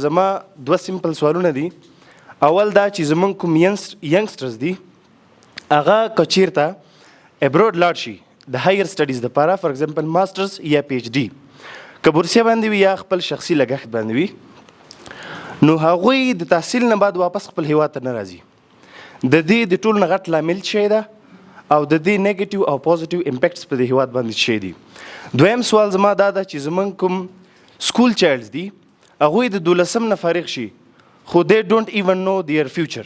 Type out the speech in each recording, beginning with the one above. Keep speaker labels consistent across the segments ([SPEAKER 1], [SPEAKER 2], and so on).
[SPEAKER 1] زما دوه سیمپل سوالونه دي. اول دا چې زمونږ کوم ینګسټرز دي هغه که چیرته ابروډ لاړ شي د هایر سټډیز دپاره فار ایگزامپل ماسټرز یا پی ایچ ډي که بورسیه باندې وي یا خپل شخصي لګښت باندې وي نو هغوی د تحصیل نه بعد واپس خپل هیواد ته نه راځي. د دې د ټول نه غټ لامل شی ده او د دې نیګیټیو او پوزیټیو امپیکټس په د هیواد باندې شی دي. دویم سوال زما دا ده چې زمونږ کوم سکول چایلډز دي هغوی د 12 نه فارغ شي خو they don't even know their future,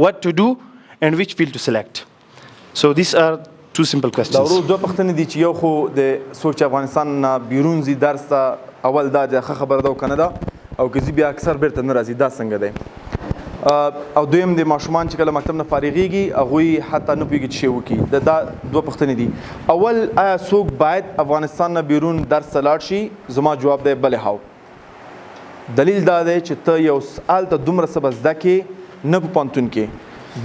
[SPEAKER 1] what to do and which field to select. So these are two simple questions.
[SPEAKER 2] دا ورور دوه پوښتنې دي چې یو خو د څوک چې افغانستان نه بیرون ځي درس ته اول دا د ښه خبره ده او که نه ده او که ځي بیا اکثر بیرته نه راځي دا څنګه دی او دویم د ماشومان چې کله مکتب نه فارغېږي هغوی حتی نه پوهېږي چې شی وکړي دا دوه پوښتنې دي. اول آیا څوک باید افغانستان نه بیرون درس ته لاړ شي؟ زما جواب دی بلې هاو. دلیل دا دی چې ته یو هلته دومره څه به زده کې نه په پوهنتون کې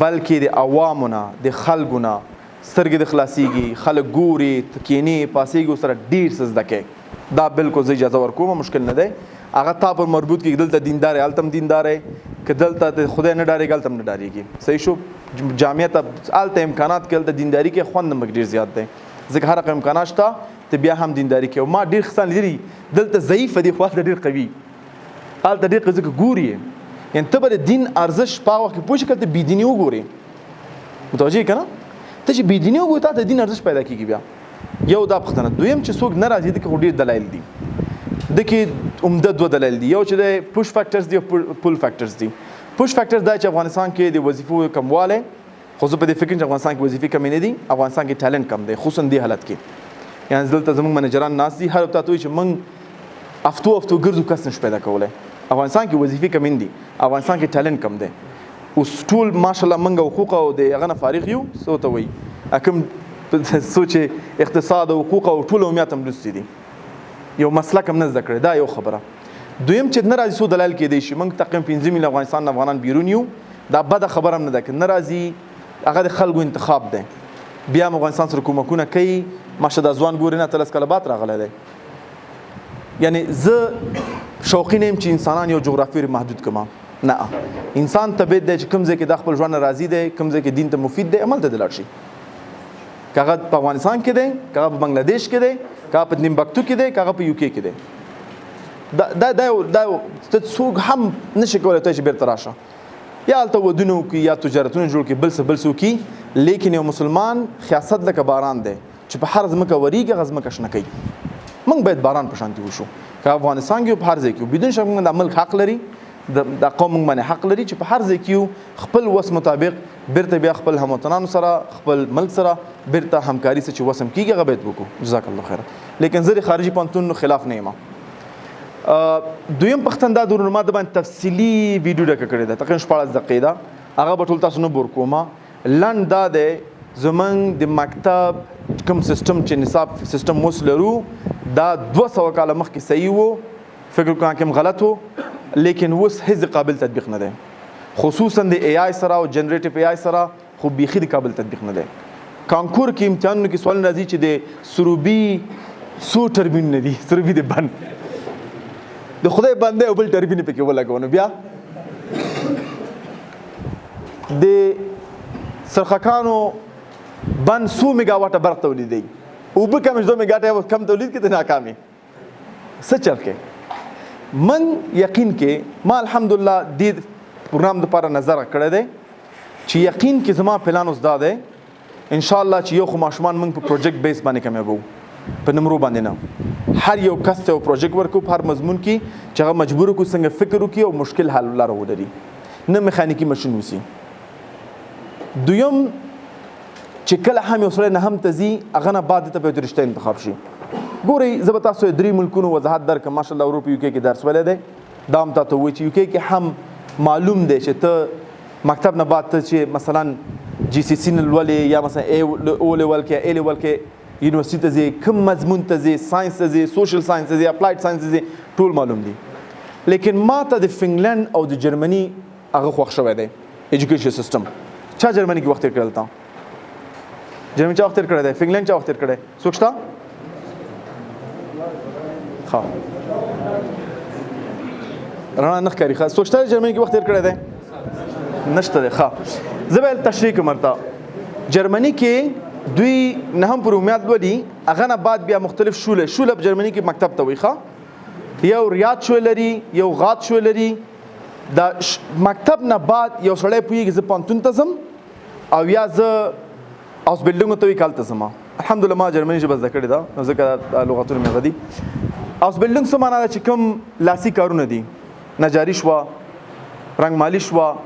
[SPEAKER 2] بلکې د عوامو نه د خلکو نه سترګې د خلاصېږي خلک ګوري ته کښېنې پاسېږي ورسره ډېر څه زده کوې. دا بالکل زه اجازه ورکوم مشکل نه دی هغه تا پر مربوط کېږي دلته دیندار یې هلته هم دیندار یې که دلته د خدای نه ډارېږي هلته هم نه ډارېږي. صحیح شو جامعه ته هلته امکانات کې هلته دینداري کې خوند هم ډېر زیات دی ځکه هر رقم امکانات شته ته بیا هم دینداري کوي. ما ډېر کسان لیدلي دلته ضعیفه دي خو هلته ډېر قوي هلته ډېر قوي ځکه ګوري یې یعنې ته به د دین ارزښت په هغه وخت کې پوه شي که ته بېدیني وګورې متوجه یې که نه ته چې بېدیني وګورې تا ته د دین ارزښت پیدا کېږي. بیا یو دا پوښتنه. دویم چې څوک نه راځي دې کې خو ډېر دلایل دي د کې عمده دوه دلایل دي. یو چې د پوش فیکټرز دي او پول فیکټرز دي. پوش فیکټرز دا چې افغانستان کې د وظیفو کموالی خو زه په دې فکر چې افغانستان کې وظیفې کمې نه دي افغانستان کې ټیلنټ کم دی خصوصا دې حالت کې یعنې دلته زموږ منیجران ناست دي هر وخت ته وایي چې موږ هفتو ګرځو کس نشو پیدا کولی. افغانستان کې وظیفې کمین دي افغانستان کې ټیلنټ کم دی. اوس ټول ماشاءالله موږ حقوق او د هغه نه فارغ یو څه ته وایي کوم څو چې اقتصاد او حقوق او ټول عمومیات هم لوستي دي یو مسلک هم نه زده کړی دا یو خبره. دویم چې نه راځي څو دلایل کېدی شي موږ تقریبا 15 میلیون افغانستان افغانان بیرون یو دا بده خبره هم نه ده که نه راځي هغه د خلکو انتخاب دی. بیا هم افغانستان سره کومکونه کوي ماشه دا ځوان ګورې نه ته لس کاله بعد راغلی دی. یعنې زه شوقي نه یم چې انسانان یو جغرافي محدود کړم نه انسان طبیعت دی چې کوم ځای کې د خپل ژوند نه راضي دی کوم ځای کې دین ته مفید دی عمل ته دې لاړ شي که هغه په افغانستان کې دی که هغه په بنګلادیش کې دی که هغه په نیمبکتو کې دی که هغه په یو کې دی دا ته څوک هم نشي کولی ته چې بیرته راشه یا هلته ودونه وکړي یا تجارتونه جوړ کړي بل څه وکړي لیکن یو مسلمان خیاست لکه باران دی چې په هر ځمکه ورېږي هغه ځمکه شنه کوي. موږ باید باران په شانتي وشو که افغانستان کې په هر ځای کې بدون شک موږ د ملک حق لري د قوم موږ باندې حق لري چې په هر ځای کې خپل وس مطابق بیرته بیا خپل هموطنانو سره خپل ملک سره بیرته همکاري سره چې وسم کېږي هغه باید وکړو. جزاک الله خیر. لیکن زه د خارجي پوهنتون خلاف نه یم. دویم پوښتنه دا د ما د باندې تفصیلي ویډیو ډکه کړې ده تقریبا 14 دقیقې ده هغه به ټول تاسو نه بور کومه. لنډ دا دی زمونږ د مکتب کوم سیستم چې نصاب سیستم اوس لرو دا 200 کاله مخکې صحیح و فکر کوم کوم غلط و لیکن اوس هیڅ قابل تطبیق نه دی خصوصا د ای آی سره او جنریټیو ای آی سره خو بیخي د قابل تطبیق نه دی. کانکور کې امتحانونو کې سوال راځي چې د سروبي سو ټربین نه دي سروبي د بند د خدای بنده او بل ټربین پکې ولګو نو بیا د سرخکانو بند 100 میگا واټه برق تولیدوي اوبه کم 2 میگا واټه کم تولید کې ته ناکامي څه چل کې من یقین کې ما الحمدلله د پروګرام لپاره نظر کړی دی چې یقین کې زما پلان اوس دا دی ان شاء الله چې یو خو ماشومان موږ په پروجیکټ بیس باندې کامیابو په نمرو باندې نه هر یو کس ته پروجیکټ ورکو په هر مضمون کې چې هغه مجبور کو څنګه فکر وکړي او مشکل حل لاره ولري نه میخانیکي ماشین وسی. دویم چې کله هم یو سړی نه هم ته ځي هغه نه بعد ته به رشته انتخاب شي. ګورئ زه به تاسو 3 ملکونو وضاحت درکړم ماشاءالله اروپا یو کې درس ویلی دی دا هم تاته وایي چې یو کې هم معلوم دی چې ته مکتب نه بعد ته چې مثلا جی سی سی نه لولې یا مثلا او لیول کې ای لیول کې یونیورسټي ته ځې کوم مضمون ته ځې ساینس ته ځې سوشل ساینس ته ځې اپلایډ ساینس ته ځې ټول معلوم دي. لیکن ما ته د فنګلند او د جرمني هغه خوښ شوی دی ایجوکیشن سیستم. چا جرمني کې وخت تېر کړی تا جرمني چا وخت تېر کړی دی فنګلند چا وخت تېر کړی څوک شته ښه رڼا نه ښکاري. ښه سوچته جرمني کې وخت تېر کړی دی؟ نشته دی. ښه زه به تشریح کوم ورته. جرمني کې دوی نهم پرومیات لولي، هغه نه بعد بیا مختلف شوله په جرمني کې مکتب ته وایي. ښه یو ریاض شوی لري، یو غات شوی لري. دا مکتب نه بعد یو سړی پوهېږي زه پوهنتون ته ځم او یا زه اوس بلډینګو ته وایي هلته ځم. الحمدلله ما جرمني ژبه زده کړې ده نو ځکه لغتونه مې هغه دي. اوس بلډینګ څه معنا ده چې کوم لاسي کارونه دي، نجاري شوه، رنګمالي شوه،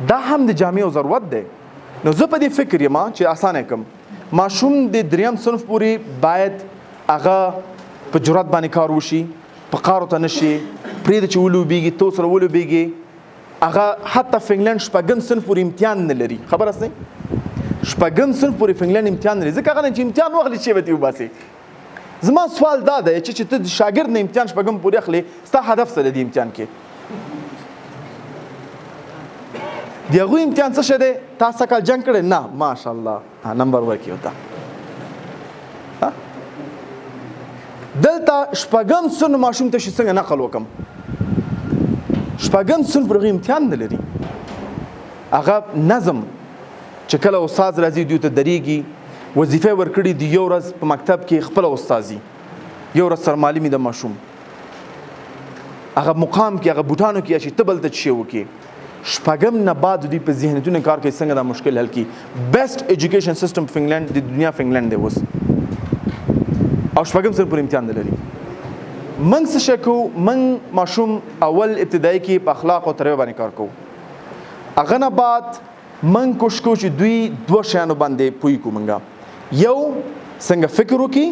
[SPEAKER 2] دا هم د جامعو ضرورت دی. نو زه په دې فکر یم چې اسانه کړم ماشوم د دریم صنف پورې باید هغه په جرأت باندې کار وشي، په قارو ته نه شي، پرېږده چې ولوبېږي، تو سره ولوبېږي. هغه حتی فنګلنډ شپږم صنف پورې امتحان نه لري. خبر هستئ؟ شپږم صنف پورې فنګلنډ امتحان نه لري، ځکه هغه نه چې امتحان واخلي چې به ترې وباسي. زما سوال دا دی چې ته د شاګرد نه امتحان شپږم پورې اخلي، ستا هدف څه دی د امتحان کې؟ د هغوی امتحان څه شی دی؟ تا څه کال جنګ کړی؟ نه ماشاءالله نمبر ورکړي ورته. دلته شپږم صنف ماشوم ته چې څنګه نقل وکړم، شپږم صنف پر هغوی امتحان نه لري. هغه نظم چې کله استاد راځي دوی ته درېږي، وظیفه ورکړي دي یو ورځ په مکتب کې خپله استازي، یو ورځ سرمعلمي د ماشوم، هغه مقام کې هغه بوټانو کې چې ته بل ته څه وکړي. شپږم نه بعد دوی په ذهنیتونو کار کوي څنګه دا مشکل حل کړي. بیسټ ایجوکیشن سیستم فنګلنډ د دنیا فنګلنډ دی اوس، او شپږم صنف پورې امتحان نه لري. موږ څه شی کوو؟ موږ ماشوم اول ابتدایي کې په اخلاق او تربیه باندې کار کوو. هغه نه بعد موږ کوشش کوو چې دوی دوه شیانو باندې پوه کړو. موږ یو څنګه فکر وکړي،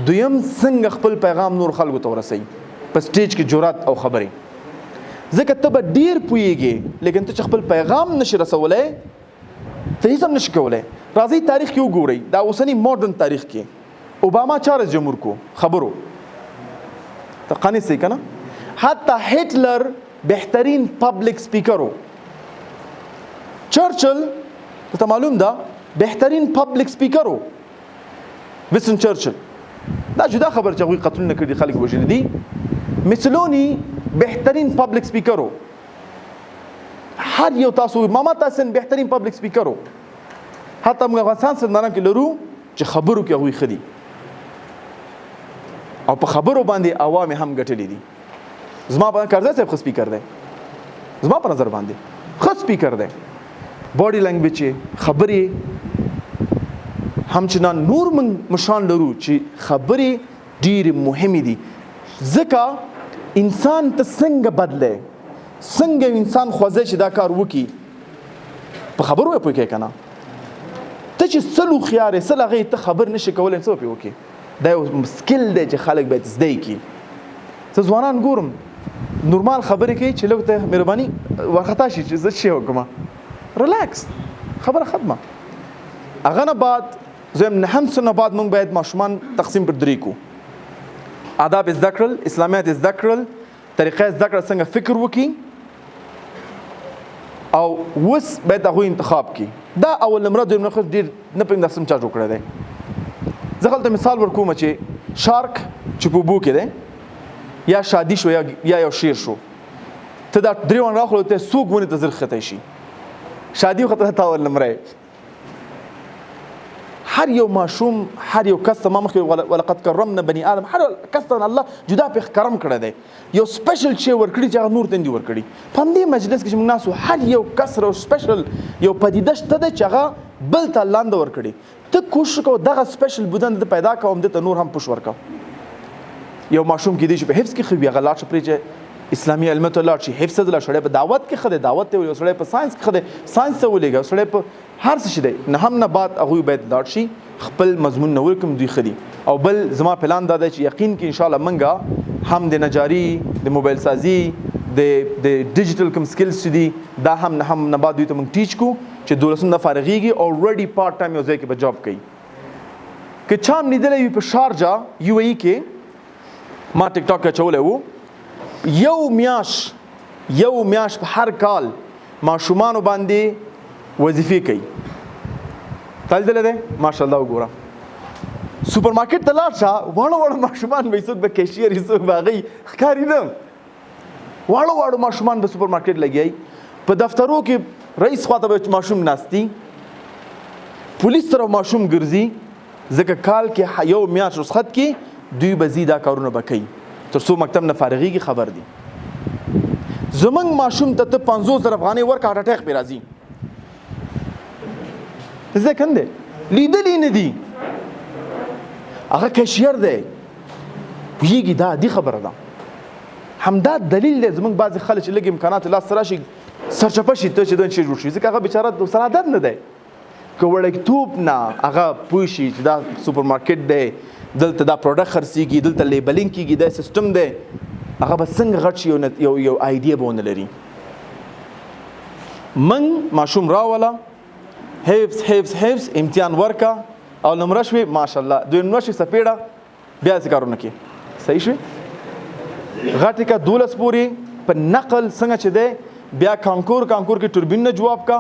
[SPEAKER 2] دویم څنګه خپل پیغام نور خلکو ته ورسوي په سټیج کې جرأت او خبرې. ځکه ته به ډېر پوهېږې لیکن ته چې خپل پیغام نشي رسولی ته هېڅ هم نشي کولی. راځئ تاریخ کې وګورئ، دا اوسني ماډرن تاریخ کې اوباما چا رئیس جمهور کو؟ خبرو ته قانع صحیح که نه؟ حتی هټلر بهترین پبلک سپیکر و. چرچل ته معلوم ده بهترین پبلک سپیکر و. ویسن چرچل دا جدا خبر چې هغوی قتلونه کړي، خلک وژلي دي. مسلوني بهترین پبلک سپیکر و. هر یو تاسو محمد حسن بهترین پبلک سپیکر و. حتی موږ افغانستان سرداران کې لرو چې خبرو کې هغوی ښه دي او په خبرو باندې عوام هم ګټلي دي. زما په کرزی صاحب ښه سپیکر دی، زما په نظر باندې ښه سپیکر دی. باډي لنګویج یې، خبرې همچنان نور موږ مشران لرو چې خبرې ډېرې مهمې دي. ځکه انسان ته څنګه بدلی، څنګه انسان خوځی چې دا کار وکړي، په خبرو یې پوه کوې که نه؟ ته چې سل هوښیار یې، سل هغې ته خبر نشي کولی، څه به پرې وکړې؟ دا یو سکل دی چې خلک باید زده یې کړي. زه ځوانان ګورم نورمال خبرې کوي چې لږ ته مهرباني وارخطا شي چې زه څه وکړم، ریلیکس، خبره ختمه. هغه نه بعد زم نهم صنف نه بعد موږ باید ماشومان تقسیم پر درې کړو. آداب زده کړل، اسلامیات زده کړل، طریقه زده کړل څنګه فکر وکړي، او اوس باید هغوی انتخاب کړي. دا اول نمره دویم نمره ډېر نه پوهېږم دا سم چا جوړ کړی دی. زه هلته مثال ورکوم چې شارک چې په اوبو کې دی، یا شادي شو یا یو شیر شو، ته دا درې ونه راخلو ته څوک ونې ته زر ښکتی شي، شادي وخته ته اول نمره یې. هر یو ماشوم، هر یو کس ته ما مخکې ولقد کرمنا بني آدم، هر کس ته الله جدا پې کرم کړی دی، یو سپیشل شی ورکړي چې هغه نور ته نه دي ورکړي. په همدې مجلس کې چې موږ ناست وو، هر یو کس یو سپیشل یو پدیده شته دی چې هغه بل ته الله نه ورکړي. ته کوشش کوه دغه سپیشل بدن د پیدا کوم د ته نور هم پوش ورکوه. یو ماشوم کې دی چې په حفظ کې ښه وي، هغه لاړ شه پرې چې اسلامي علمه ته لاړ شي، حفظ ته لاړ. سړی په دعوت کې ښه دی، دعوت ته یو سړی په ساینس کې ښه دی، ساینس ته ولېږه. سړی په هر څه شي دی. نهم نه بعد هغوی باید لاړ شي، خپل مضمون نه ورکړم، دوی ښه دي. او بل زما پلان دا دی چې یقین کې انشاءالله موږ هم د نجاري، د موبایل سازي، د ډیجیټل کوم سکلز چې دي دا هم نه بعد دوی ته موږ ټیچ کړو چې 12 نه فارغېږي، اورډي پارټ ټایم یو ځای کې به جاب کوي. که چا هم لیدلی وي په شارجه UAE کې، ما ټیک ټاک اچولی و، یو میاشت په هر کال ماشومانو باندې وظیفې کوي. تا لیدلی دی؟ ماشاءالله وګوره. سوپر مارکیټ ته لاړ شه، واړه ماشومان به څوک به کیشیر وي، څوک به هغوی ښکاري نه. واړه واړه ماشومان به سوپر مارکیټ لګیایي په دفترو کې رئیس خواته به ماشوم ناستي پولیس سره ماشوم ګرځي ځکه کال کې یو میاشت رخصت کې دوی به ځي دا کارونه به کوي تر څو مکتب نه فارغېږي خبر دي زمونږ ماشوم ته ته 50,000 افغانۍ ورکړه هارټ اټیک پرې راځي زه کنده لیدلی نه دي هغه کشیر دی پوهېږي دا عادي خبره ده همدا دلیل دی زمونږ بعضې خلک چې لږ امکانات لاسته راشي سرچپه شي ته چې دن شی جوړ شي ځکه هغه بیچاره سره عادت نه دی که وړکتوب نه هغه پوه شي چې دا سوپر مارکیټ دی دلته دا پروډکټ خرڅېږي دلته لیبلینګ کېږي دا سیسټم دی هغه به څنګه غټ شي یو آیډیا به ونه لري من ماشوم راوله حفظ امتحان ورکا او نمره شوې ماشاءالله دوی نمره شوې سپېړه بیا داسې کارونه کې صحیح شوې غټې کا 12 پورې په نقل څنګه چې دی بیا کانکور کې توربین نه جواب کا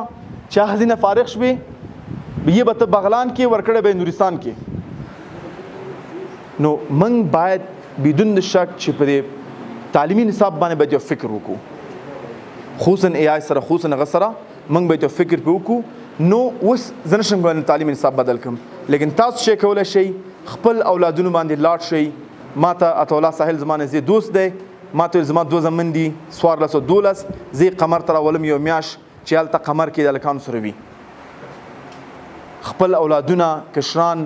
[SPEAKER 2] چا حزینه فارغ شوې یې به ته بغلان کې ورکړی به نورستان کې نو من باید بدون د شک چې په دې تعلیمي نصاب باندې باید یو فکر وکړو خصوصا ای آی سره خصوصا هغه سره موږ باید یو فکر پرې وکړو نو اوس زه نشم کولی تعلیمي نصاب بدل کړم لیکن تاسو شی کولی شئ خپل اولادونو باندې لاړ شئ ما ته عطاالله ساحل زما نږدې دوست دی ما ته زما 2 زامن دي 1412 زه قمر ته راولم یو میاشت چې هلته قمر کې د هلکانو سره وي خپل اولادونه کشران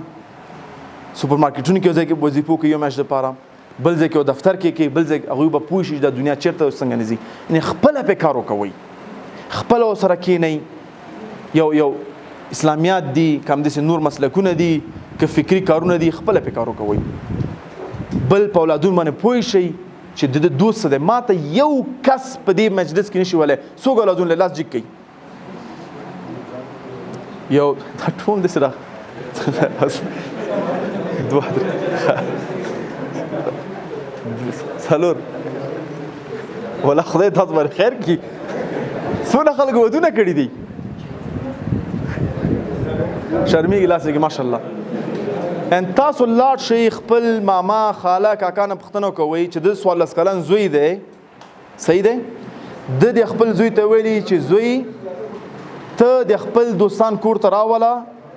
[SPEAKER 2] سوپر مارکیټونو کې یو ځای کې وظیفو کوي یو میاشت دپاره بل ځای کې یو دفتر کې کوي بل ځای هغوی به پوه شي چې دا دنیا چېرته څنګه نه ځي یعنې خپله پرې کار وکوئ خپله ورسره کښېنئ یو اسلامیات دي که همداسې نور مسلکونه دي که فکري کارونه دي خپله پرې کار وکوئ بل په اولادونو باندې پوه شئ چې د دوست دی ما ته یو کس په دې مجلس کې نشي ولی څوک اولادونه له لاس جګ کوي یو دا ټول داسې را څلور ولا خدای تاسو باندې خیر کړي څونه خلک ودونه کړي دي شرمېږي لاس کې ماشاءالله ان تاسو لاړ شئ خپل ماما خاله کاکا نه پوښتنه کوئ چې د 14 کلن زوی دی صحیح دی د خپل زوی ته ویلي چې زوی ته د خپل دوستان کور ته راوله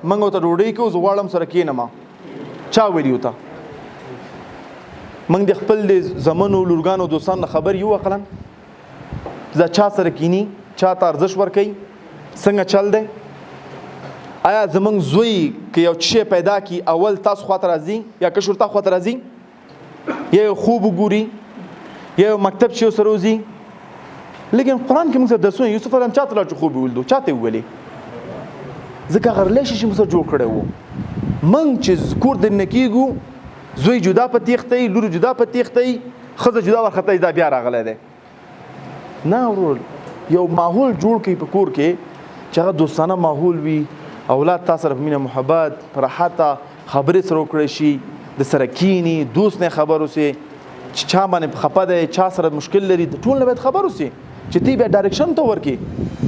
[SPEAKER 2] موږ ورته ډوډۍ کوو زه غواړم سره کښېنم چا ویلي ورته موږ د خپل د زمنو لورګانو دوستانو نه خبر یو عقلا دا چا سره کینی چا ته ارزښت ورکوي څنګه چل دی آیا زمونږ زوی که یو شی پیدا کی اول تاسو خواته راځي یا کشر تا خواته راځي یا یو خوب وګوري یا یو مکتب چې سره وځي لیکن قرآن کې موږ سره درسونه یوسف علیه السلام چاته لاړ چې خوب ولیدو چاته یې وویلې ځکه هغه ریلیشنشپ موږ سره جوړ کړی و موږ چې کور دننه کېږو زوی جدا په تیښته یي لور جدا په تیښته یي ښځه جدا ورخته دا بیا راغلی دی نه ورور یو ماحول جوړ کړئ په کور کې چې هغه دوستانه ماحول وي اولاد تا سره په مینه محبت په راحته خبرې سره وکړی شي د سره کینی دوست نه خبر اوسې چې چا باندې خفه دی چا سره مشکل لري ټول نه باید خبر اوسې چې تی بیا ډایرکشن ته ورکړي